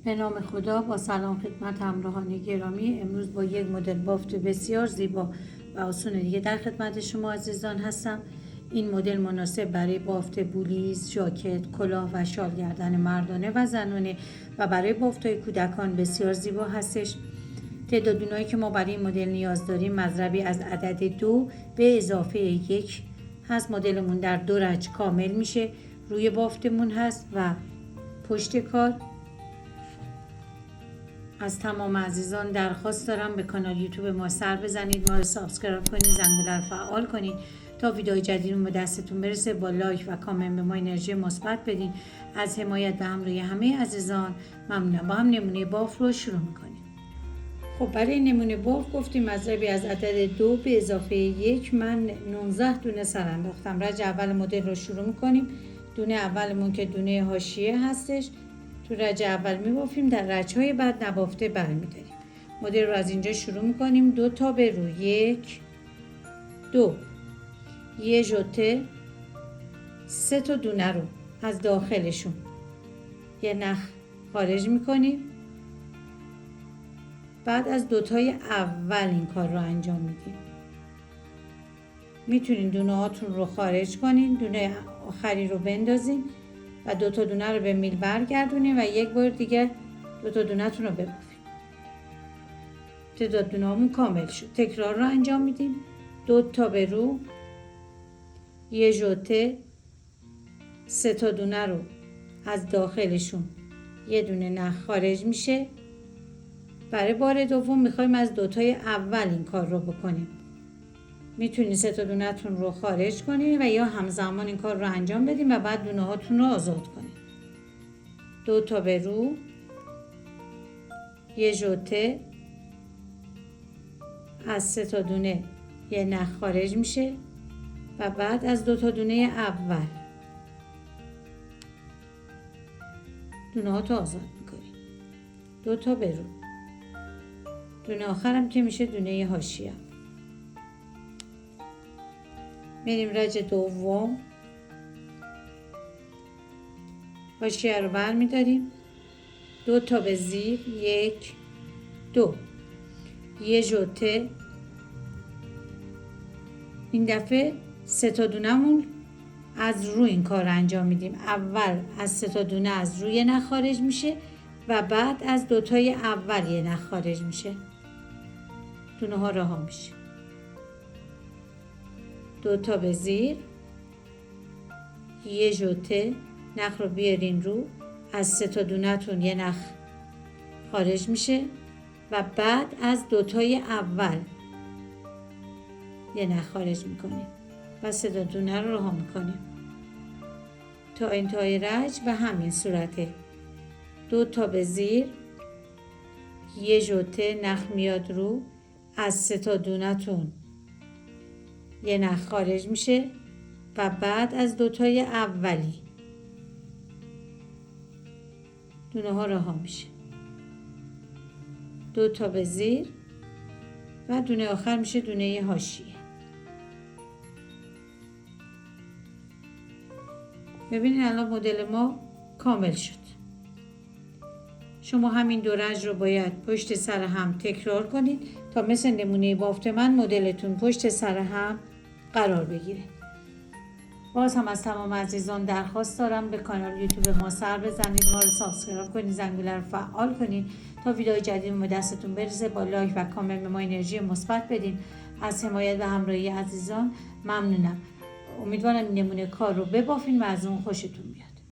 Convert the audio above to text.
به نام خدا. با سلام خدمت همراهان گرامی. امروز با یک مدل بافت بسیار زیبا و آسون دیگه در خدمت شما عزیزان هستم. این مدل مناسب برای بافت بولیز، ژاکت، کلاه و شال گردن مردانه و زنانه و برای بافت‌های کودکان بسیار زیبا هستش. تعداد دونایی که ما برای این مدل نیاز داریم مضربی از عدد 2 به اضافه 1 هست. مدلمون در 2 رج کامل میشه. روی بافتمون هست و پشت کار. از تمام عزیزان درخواست دارم به کانال یوتیوب ما سر بزنید، ما رو سابسکرایب کنید، زنگوله رو فعال کنید تا ویدیوهای جدید به دستتون برسه. با لایک و کامنت به ما انرژی مثبت بدین. از حمایت و همراهی همه عزیزان ممنونم. با هم نمونه بافت رو شروع میکنیم. خب برای نمونه بافت گفتیم مضربی از عدد 2 به اضافه 1 من 19 دونه سر انداختم. رج اول مدل رو شروع میکنیم. دونه اولمون که دونه حاشیه هستش تو رج اول میبافیم، در رج‌های بعد نبافته برمی‌داریم. مدل رو از اینجا شروع میکنیم. 2 تا به رو 1 2 یه ژوته 3 تا دونه رو از داخلشون یه نخ خارج میکنیم. بعد از دوتای اول این کار رو انجام میدیم. میتونین دونه هاتون رو خارج کنین، دونه آخری رو بندازین و 2 تا دونه رو به میل برگردونین و یک بار دیگه 2 تا دونه تون رو ببافین. تعداد دونه همون کامل شد. تکرار رو انجام میدیم. 2 تا به رو یه ژوته 3 تا دونه رو از داخلشون یه دونه نخ خارج میشه. برای بار دوم میخوایم از دوتای اول این کار رو بکنیم. میتونید 3 تا دونه تون رو خارج کنید و یا همزمان این کار رو انجام بدیم و بعد دونه هاتون رو آزاد کنید. 2 تا به رو یه ژوته از 3 تا دونه یه نخ خارج میشه و بعد از 2 تا دونه اول دونه هاتو آزاد میکنید. 2 تا به رو دونه آخرم که میشه دونه حاشیه. میریم رج دوم. حاشیه رو برمیداریم. 2 تا به زیر 1 2 یه ژوته. این دفعه 3 تا دونه‌مون از رو این کار انجام میدیم. اول از 3 تا دونه از روی نخ خارج میشه و بعد از دوتای اول یه نخ خارج میشه. دونه ها رها میشه. 2 تا به زیر یه ژوته نخ رو بیارین رو، از 3 تا دونه تون یه نخ خارج میشه و بعد از دوتای اول یه نخ خارج میکنیم و 3 تا دونه رو رها میکنیم تا انتهای رج و همین صورته. 2 تا به زیر یه ژوته نخ میاد رو، از 3 تا دونه تون یه نخ خارج میشه و بعد از دوتای اولی دونه ها رها میشه. 2 تا به زیر و دونه آخر میشه دونه حاشیه. ببینید الان مدل ما کامل شد. شما همین دو رج رو باید پشت سر هم تکرار کنید تا مثل نمونه بافت من مدلتون پشت سر هم قرار بگیره. باز هم از تمام عزیزان درخواست دارم به کانال یوتیوب ما سر بزنید، ما رو سابسکرایب کنید، زنگوله رو فعال کنید تا ویدیوهای جدید به دستتون برسه. با لایک و کامنت به ما انرژی مثبت بدین. از حمایت و همراهی عزیزان ممنونم. امیدوارم این نمونه کار رو ببافین و از اون خوشتون بیاد.